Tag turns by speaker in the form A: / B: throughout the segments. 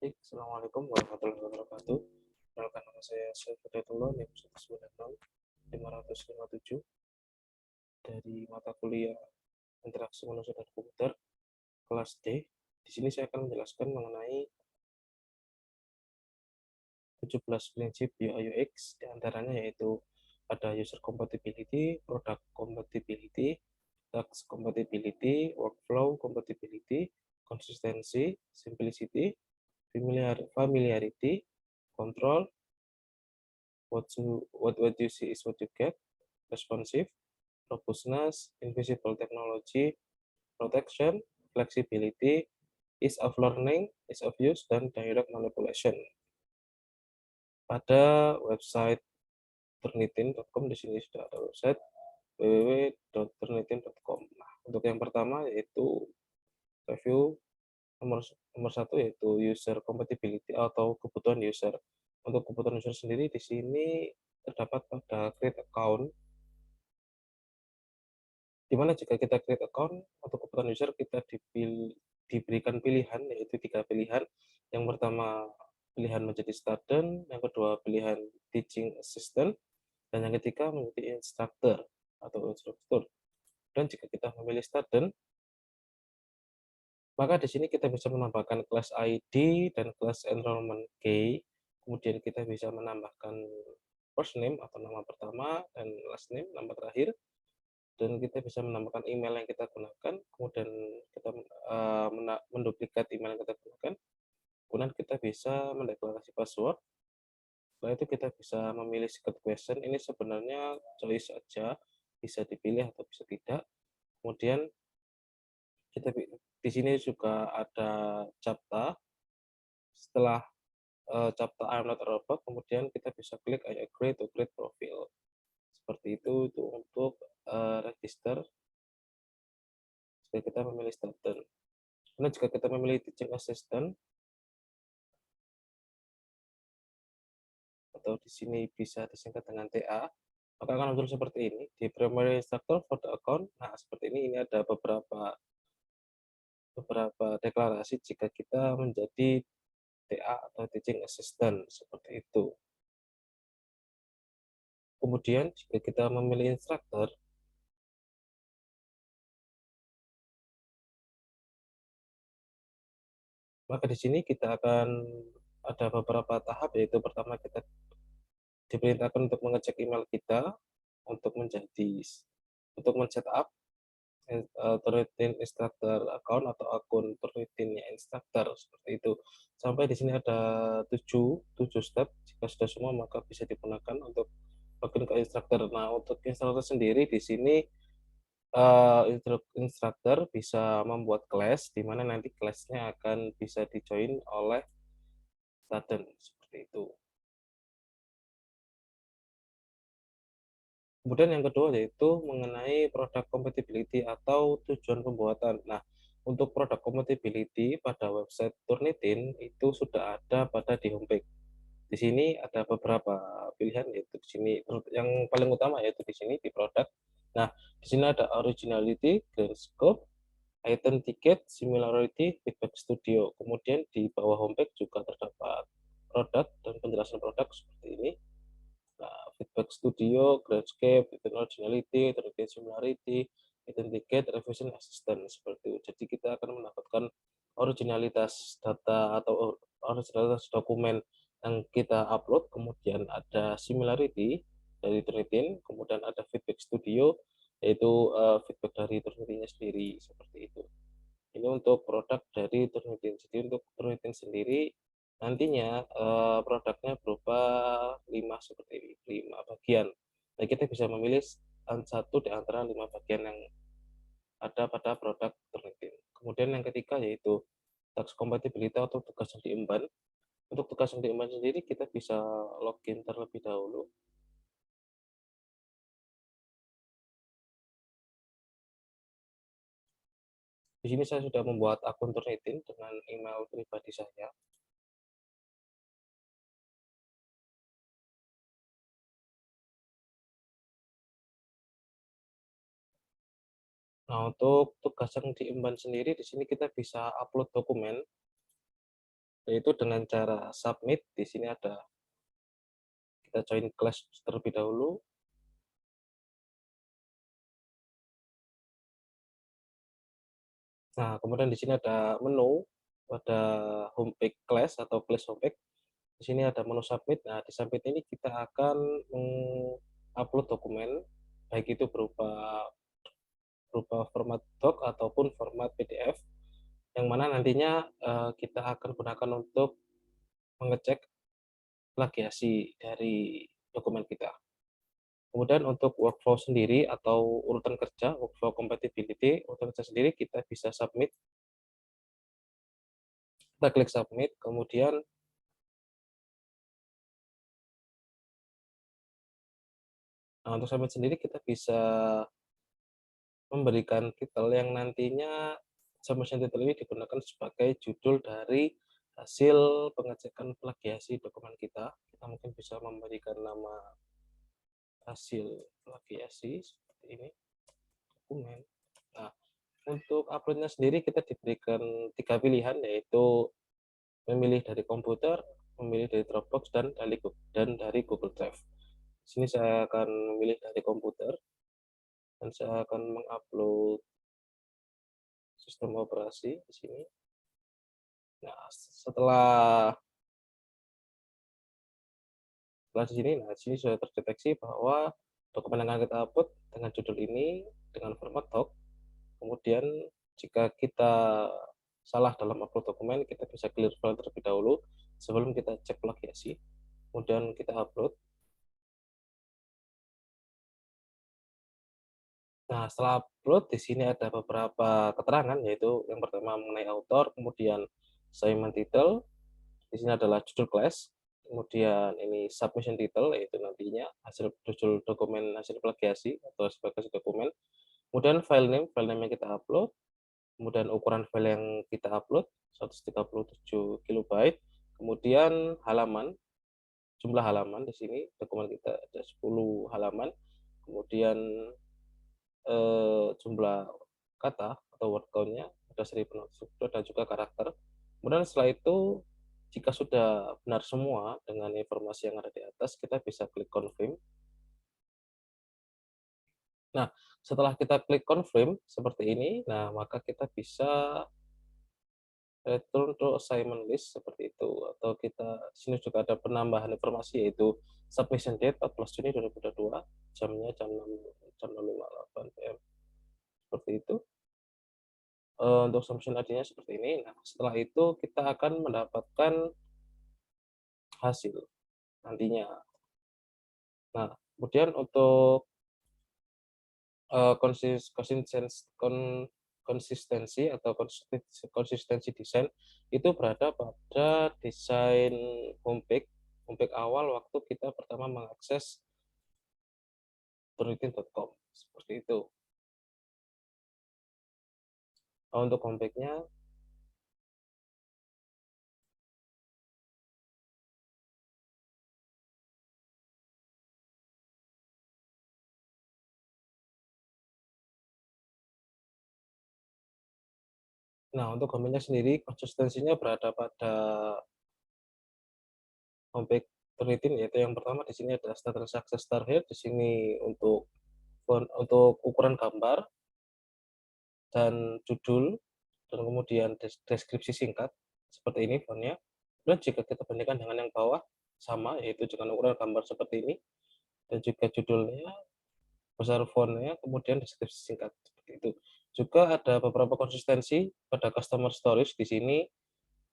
A: Baik, Assalamualaikum warahmatullahi wabarakatuh. Perkenalkan nama saya Syed Hidayatullah, NIM 196-557 dari mata kuliah Interaksi Manusia dan Komputer, kelas D. Di sini saya akan menjelaskan mengenai 17 prinsip UI UX, diantaranya yaitu ada user compatibility, product compatibility, task compatibility, workflow compatibility, consistency, simplicity, familiarity, control, what you see is what you get, responsive, robustness, invisible technology, protection, flexibility, ease of learning, ease of use, dan direct manipulation. Pada website turnitin.com, di sini sudah ada website www.turnitin.com. Nah, untuk yang pertama yaitu review nomor satu yaitu user compatibility atau kebutuhan user. Untuk kebutuhan user sendiri di sini terdapat pada create account, di mana jika kita create account untuk kebutuhan user kita diberikan pilihan yaitu 3 pilihan. Yang pertama pilihan menjadi student, yang kedua pilihan teaching assistant, dan yang ketiga menjadi instructor atau instruktur. Dan jika kita memilih student, maka di sini kita bisa menambahkan kelas ID dan kelas enrollment key. Kemudian kita bisa menambahkan first name atau nama pertama dan last name, nama terakhir. Dan kita bisa menambahkan email yang kita gunakan, kemudian kita menduplikat email yang kita gunakan, kemudian kita bisa mendeklarasi password. Setelah itu kita bisa memilih secret question. Ini sebenarnya choice saja, bisa dipilih atau bisa tidak. Kemudian kita di sini juga ada CAPTCHA. Setelah CAPTCHA I'm not a robot, kemudian kita bisa klik I agree to create profile. Seperti itu untuk register jika kita memilih student. Karena jika kita memilih teaching assistant, atau di sini bisa disingkat dengan TA, maka akan muncul seperti ini di primary instructor for the account. Nah, seperti ini ada beberapa deklarasi jika kita menjadi TA atau teaching assistant seperti itu. Kemudian jika kita memilih instructor, maka di sini kita akan ada beberapa tahap, yaitu pertama kita diperintahkan untuk mengecek email kita untuk men-set up Turnitin instructor account atau akun Turnitinnya instructor seperti itu. Sampai di sini ada 7 step. Jika sudah semua maka bisa digunakan untuk login ke instructor. Nah, untuk instructor sendiri di sini instructor bisa membuat kelas di mana nanti kelasnya akan bisa di-join oleh student seperti itu. Kemudian yang kedua yaitu mengenai product compatibility atau tujuan pembuatan. Nah, untuk product compatibility pada website Turnitin itu sudah ada pada di homepage. Di sini ada beberapa pilihan, yaitu di sini yang paling utama yaitu di sini di produk. Nah, di sini ada originality, grand scope, item ticket, similarity, feedback studio. Kemudian di bawah homepage juga terdapat produk dan penjelasan produk seperti ini. Nah, feedback studio, Gradescape, Hidden originality, Hidden similarity, Hidden ticket, revision assistant seperti itu. Jadi kita akan mendapatkan originalitas data atau originalitas dokumen yang kita upload, kemudian ada similarity dari Turnitin, kemudian ada feedback studio, yaitu feedback dari Turnitinnya sendiri seperti itu. Ini untuk produk dari Turnitin. Jadi untuk Turnitin sendiri nantinya produknya berupa 5 seperti ini, 5 bagian. Nah, kita bisa memilih satu di antara 5 bagian yang ada pada produk Turnitin. Kemudian yang ketiga yaitu task compatibility atau tugas yang diemban. Untuk tugas yang diemban sendiri kita bisa login terlebih dahulu. Di sini saya sudah membuat akun Turnitin dengan email pribadi saya. Nah, untuk tugas yang diemban sendiri di sini kita bisa upload dokumen. yaitu dengan cara submit. Di sini ada, kita join class terlebih dahulu. Nah, kemudian di sini ada menu, ada homepage class atau class homepage. Di sini ada menu submit. Nah, di submit ini kita akan upload dokumen, baik itu berupa format doc ataupun format PDF, yang mana nantinya kita akan gunakan untuk mengecek plagiasi dari dokumen kita. Kemudian untuk workflow sendiri atau urutan kerja, workflow compatibility, urutan kerja sendiri kita bisa submit. Kita klik submit, kemudian untuk submit sendiri kita bisa memberikan titel yang nantinya submission title ini digunakan sebagai judul dari hasil pengecekan plagiasi dokumen kita. Kita mungkin bisa memberikan nama hasil plagiasi seperti ini, dokumen. Nah, untuk uploadnya sendiri kita diberikan 3 pilihan, yaitu memilih dari komputer, memilih dari Dropbox, dan dari Google Drive. Di sini saya akan memilih dari komputer, dan saya akan mengupload sistem operasi di sini. Nah, setelah di sini sudah terdeteksi bahwa dokumen yang akan kita upload dengan judul ini, dengan format doc. Kemudian jika kita salah dalam upload dokumen, kita bisa clear file terlebih dahulu sebelum kita cek plagiasi. Kemudian kita upload. Nah, setelah upload di sini ada beberapa keterangan, yaitu yang pertama mengenai author, kemudian assignment title, di sini adalah judul class, kemudian ini submission title, yaitu nantinya hasil judul dokumen hasil plagiasi atau sebagai dokumen, kemudian file name yang kita upload, kemudian ukuran file yang kita upload 137 kilobyte, kemudian halaman, jumlah halaman di sini dokumen kita ada 10 halaman, kemudian jumlah kata atau word count-nya ada 1000 struktur dan juga karakter. Kemudian setelah itu, jika sudah benar semua dengan informasi yang ada di atas, kita bisa klik confirm. Nah, setelah kita klik confirm seperti ini, nah maka kita bisa return to assignment list seperti itu, atau kita sini juga ada penambahan informasi, yaitu submission date 14 Juni 2022, jamnya jam 6.58 PM seperti itu. Untuk submission ID-nya seperti ini. Nah, setelah itu kita akan mendapatkan hasil nantinya. Nah, kemudian untuk konsistensi atau konsistensi desain itu berada pada desain homepage awal waktu kita pertama mengakses turnitin.com seperti itu. Untuk homepage-nya, nah untuk homepage-nya sendiri konsistensinya berada pada homepage Turnitin, yaitu yang pertama di sini ada status success star here, di sini untuk ukuran gambar dan judul, dan kemudian deskripsi singkat seperti ini fontnya. Dan jika kita bandingkan dengan yang bawah, sama, yaitu dengan ukuran gambar seperti ini, dan juga judulnya besar fontnya, kemudian deskripsi singkat seperti itu. Juga ada beberapa konsistensi pada customer stories di sini.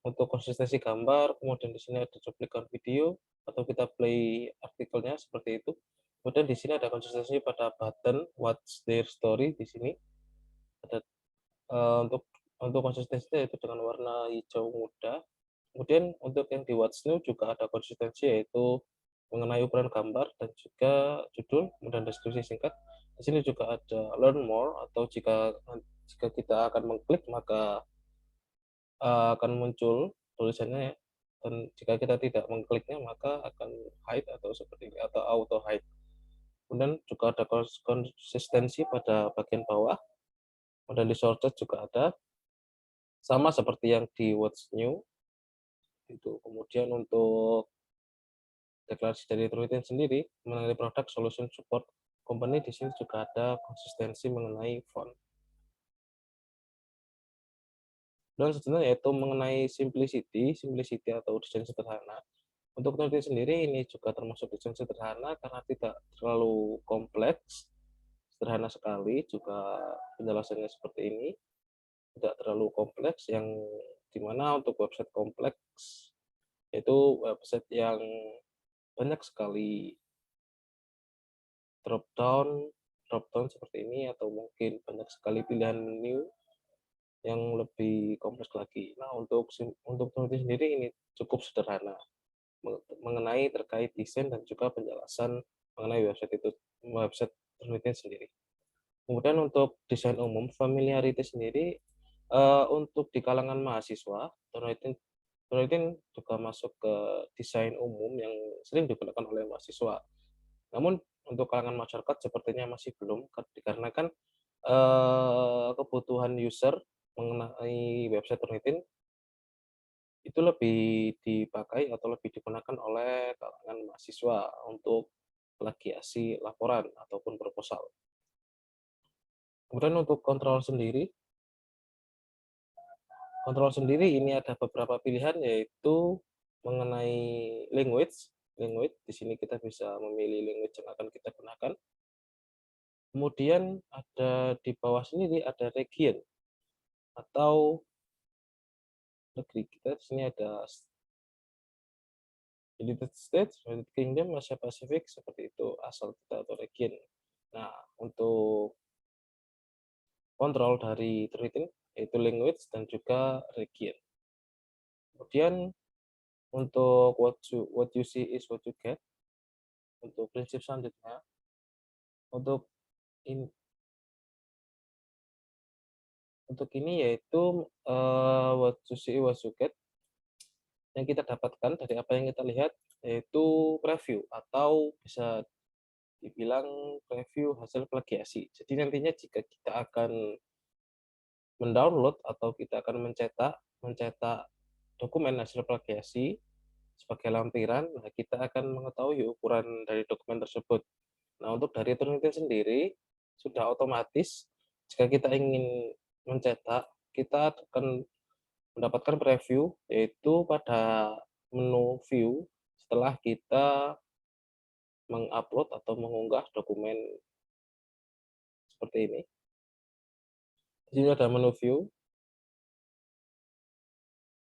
A: Untuk konsistensi gambar, kemudian di sini ada cuplikan video atau kita play artikelnya seperti itu. Kemudian di sini ada konsistensi pada button what's their story, di sini ada untuk konsistensinya itu dengan warna hijau muda. Kemudian untuk yang di what's new juga ada konsistensi, yaitu mengenai ukuran gambar dan juga judul, kemudian deskripsi singkat. Di sini juga ada learn more, atau jika kita akan mengklik maka akan muncul tulisannya, dan jika kita tidak mengkliknya maka akan hide atau seperti ini, atau auto hide. Kemudian juga ada konsistensi pada bagian bawah, kemudian di shortcut juga ada, sama seperti yang di what's new. Itu. Kemudian untuk deklarasi dari Turnitin sendiri mengenai produk solution support company, di sini juga ada konsistensi mengenai font. Dan sebenarnya yaitu mengenai simplicity atau desain sederhana. Untuk Turnitin sendiri ini juga termasuk desain sederhana karena tidak terlalu kompleks, sederhana sekali, juga penjelasannya seperti ini, tidak terlalu kompleks, yang dimana untuk website kompleks itu website yang banyak sekali drop down seperti ini, atau mungkin banyak sekali pilihan menu yang lebih kompleks lagi. Nah, untuk Turnitin sendiri ini cukup sederhana mengenai terkait desain dan juga penjelasan mengenai website Turnitin sendiri. Kemudian untuk desain umum, familiarity sendiri untuk di kalangan mahasiswa, Turnitin juga masuk ke desain umum yang sering digunakan oleh mahasiswa. Namun untuk kalangan masyarakat sepertinya masih belum, dikarenakan kebutuhan user mengenai website Turnitin itu lebih dipakai atau lebih digunakan oleh kalangan mahasiswa untuk plagiasi laporan ataupun proposal. Kemudian untuk kontrol sendiri ini ada beberapa pilihan, yaitu mengenai language. Di sini kita bisa memilih language yang akan kita gunakan. Kemudian ada di bawah sini ada region atau negeri. Kita di sini ada United States, United Kingdom, Asia Pasifik, seperti itu asal kita atau region. Nah, untuk kontrol dari Turnitin yaitu language dan juga region. Kemudian untuk what you see is what you get. Untuk prinsip selanjutnya, untuk in, untuk ini yaitu what you see what you get, yang kita dapatkan dari apa yang kita lihat yaitu preview atau bisa dibilang preview hasil plagiasi. Jadi nantinya jika kita akan mendownload atau kita akan mencetak dokumen hasil plagiasi sebagai lampiran, nah kita akan mengetahui ukuran dari dokumen tersebut. Nah, untuk dari Turnitin sendiri sudah otomatis jika kita ingin mencetak, kita akan mendapatkan preview yaitu pada menu view setelah kita mengupload atau mengunggah dokumen seperti ini. Di sini ada menu view.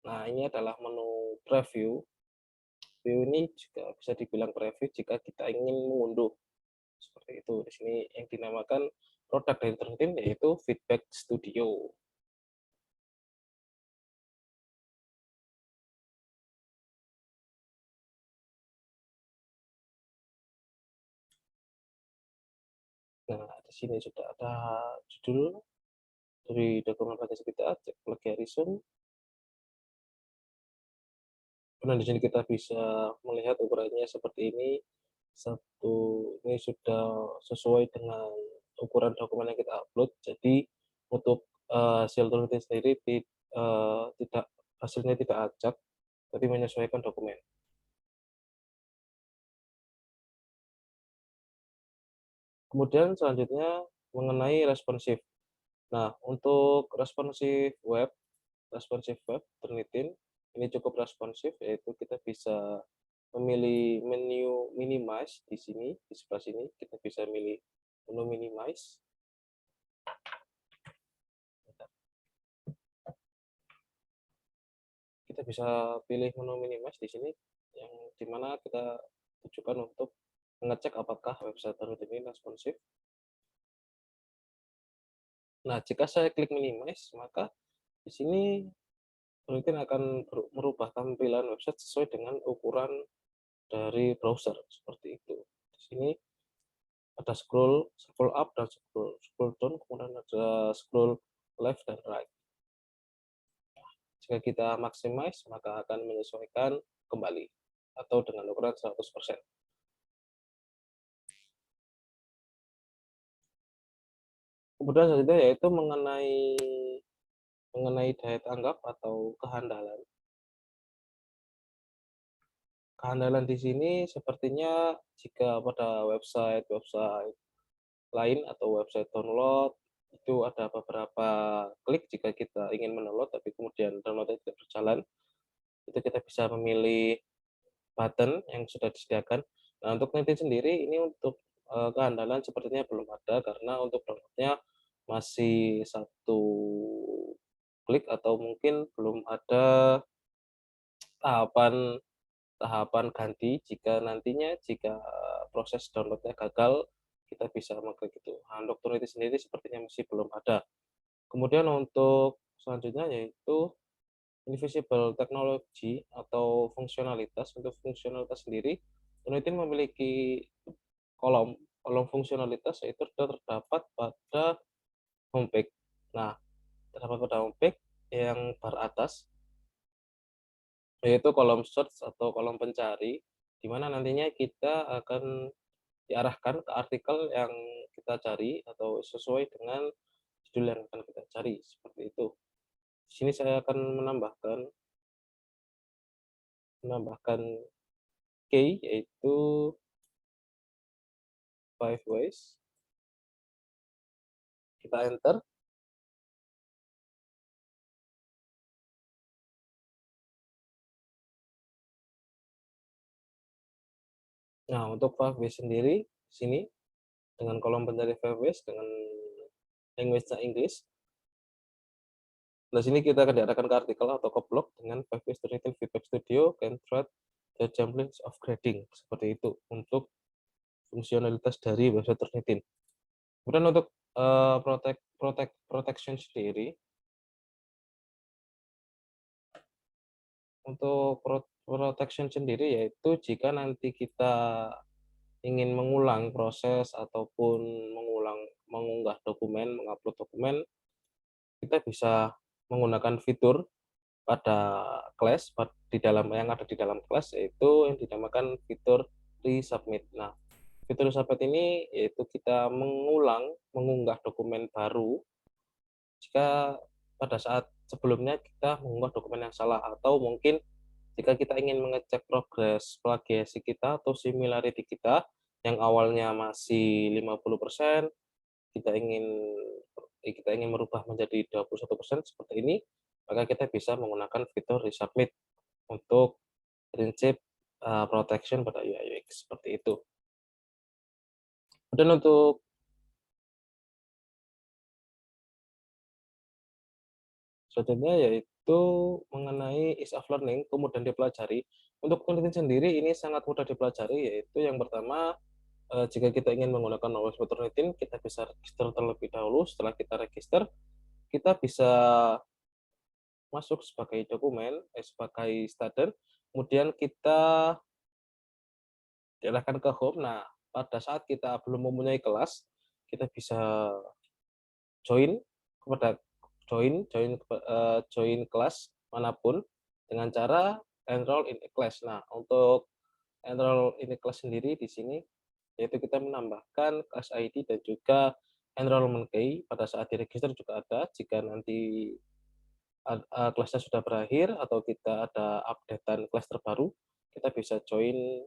A: Nah, ini adalah menu preview. View ini juga bisa dibilang preview jika kita ingin mengunduh seperti itu. Di sini yang dinamakan produk dari Turnitin yaitu Feedback Studio. Nah, di sini sudah ada judul dari dokumen plagiasi kita, cek plagiarism. Nah, di sini kita bisa melihat ukurannya seperti ini. Ini sudah sesuai dengan ukuran dokumen yang kita upload. Jadi untuk hasil Turnitin sendiri tidak hasilnya tidak acak, tapi menyesuaikan dokumen. Kemudian selanjutnya mengenai responsif. Nah, untuk responsif web Turnitin ini cukup responsif, yaitu kita bisa memilih menu minimize di sini, di sebelah sini kita bisa milih menu minimize. Kita bisa pilih menu minimize di sini, yang dimana kita tujukan untuk mengecek apakah website Turnitin ini responsif. Nah, jika saya klik minimize, maka di sini Turnitin akan merubah tampilan website sesuai dengan ukuran dari browser seperti itu. Di sini ada scroll up dan scroll down, kemudian ada scroll left dan right. Jika kita maximize, maka akan menyesuaikan kembali atau dengan ukuran 100%. Kemudian selanjutnya yaitu mengenai daya tanggap atau kehandalan. Keandalan di sini sepertinya jika pada website-website lain atau website download, itu ada beberapa klik jika kita ingin mendownload tapi kemudian download-nya tidak berjalan, itu kita bisa memilih button yang sudah disediakan. Nah, untuk Nitin sendiri ini untuk, keandalan sepertinya belum ada karena untuk download-nya masih satu klik atau mungkin belum ada tahapan tahapan ganti jika nantinya proses download-nya gagal, kita bisa mengklik itu. Nah, untuk Turnitin sendiri sepertinya masih belum ada. Kemudian untuk selanjutnya yaitu invisible technology atau fungsionalitas. Untuk fungsionalitas sendiri, Turnitin memiliki kolom kolom fungsionalitas yaitu terdapat pada homepage. Nah, terdapat pada homepage yang bar atas, yaitu kolom search atau kolom pencari, di mana nantinya kita akan diarahkan ke artikel yang kita cari atau sesuai dengan judul yang akan kita cari, seperti itu. Di sini saya akan menambahkan menambahkan key yaitu 5 ways, kita enter. Nah, untuk 5 ways sendiri di sini dengan kolom pencari 5 ways dengan language-nya Inggris. Di sini kita akan diarahkan ke artikel atau ke blog dengan 5 ways Turnitin Feedback Studio can treat the templates of grading. Seperti itu untuk fungsionalitas dari website Turnitin. Kemudian untuk protection sendiri, untuk protection sendiri yaitu jika nanti kita ingin mengulang proses ataupun mengunggah dokumen, mengupload dokumen, kita bisa menggunakan fitur pada class di dalam yang ada di dalam class yaitu yang dinamakan fitur resubmit. Nah, fitur resubmit ini yaitu kita mengunggah dokumen baru jika pada saat sebelumnya kita mengunggah dokumen yang salah, atau mungkin jika kita ingin mengecek progres plagiasi kita atau similarity kita yang awalnya masih 50%, kita ingin kita ingin merubah menjadi 21% seperti ini, maka kita bisa menggunakan fitur resubmit untuk prinsip protection pada UI UX seperti itu. Dan untuk selanjutnya yaitu mengenai ease of learning, kemudian dipelajari. Untuk penelitian sendiri ini sangat mudah dipelajari, yaitu yang pertama, jika kita ingin menggunakan knowledge Turnitin, kita bisa register terlebih dahulu. Setelah kita register, kita bisa masuk sebagai dokumen, sebagai student, kemudian kita diarahkan ke home. Nah, pada saat kita belum mempunyai kelas, kita bisa join kepada join kelas manapun dengan cara enroll in a class. Nah, untuk enroll in a class sendiri di sini yaitu kita menambahkan class ID dan juga enrollment key pada saat diregister juga ada. Jika nanti kelasnya sudah berakhir atau kita ada updatean kelas terbaru, kita bisa join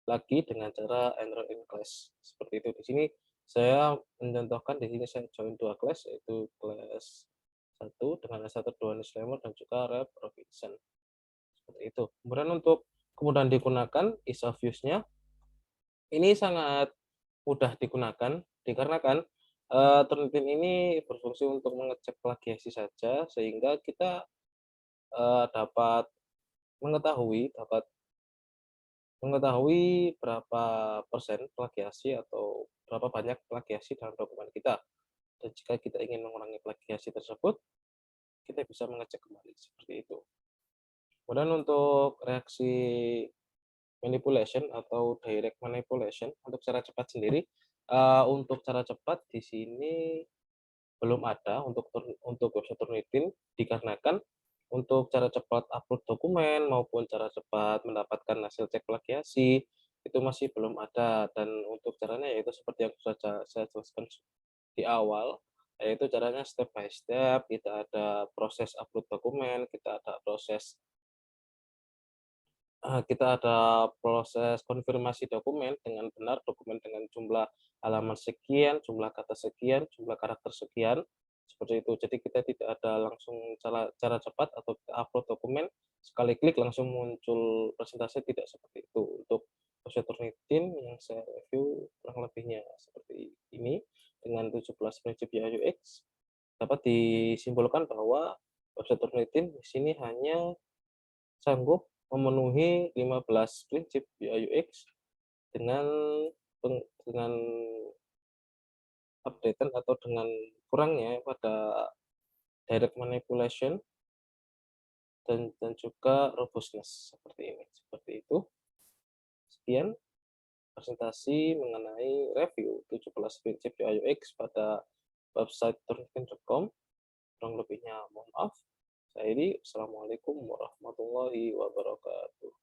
A: lagi dengan cara enroll in class. Seperti itu. Di sini saya mencontohkan di sini saya join 2 kelas yaitu kelas 1 dengan S1 2 disclaimer dan juga Rep Robinson. Seperti itu. Kemudian untuk kemudian digunakan ease of use-nya ini sangat mudah digunakan dikarenakan Turnitin ini berfungsi untuk mengecek plagiasi saja sehingga kita dapat dapat mengetahui berapa persen plagiasi atau berapa banyak plagiasi dalam dokumen kita. Dan jika kita ingin mengurangi plagiasi tersebut, kita bisa mengecek kembali seperti itu. Kemudian untuk reaksi manipulation atau direct manipulation untuk cara cepat sendiri, untuk cara cepat di sini belum ada untuk website Turnitin dikarenakan untuk cara cepat upload dokumen maupun cara cepat mendapatkan hasil cek plagiasi itu masih belum ada, dan untuk caranya yaitu seperti yang sudah saya jelaskan di awal, yaitu caranya step by step. Kita ada proses upload dokumen, kita ada proses Kita ada proses konfirmasi dokumen dengan benar, dokumen dengan jumlah halaman sekian, jumlah kata sekian, jumlah karakter sekian, seperti itu. Jadi kita tidak ada langsung cara cepat atau kita upload dokumen, sekali klik langsung muncul presentasi, tidak seperti itu. Untuk website Turnitin yang saya review kurang lebihnya seperti ini, dengan 17 prinsip UI UX, dapat disimpulkan bahwa website Turnitin di sini hanya sanggup memenuhi 15 prinsip UI UX dengan dengan update atau dengan kurangnya pada direct manipulation dan juga robustness seperti ini. Seperti itu. Sekian presentasi mengenai review 17 prinsip UI UX pada website turnitin.com. Kurang lebihnya mohon maaf. Saya Edi. Assalamualaikum warahmatullahi wabarakatuh.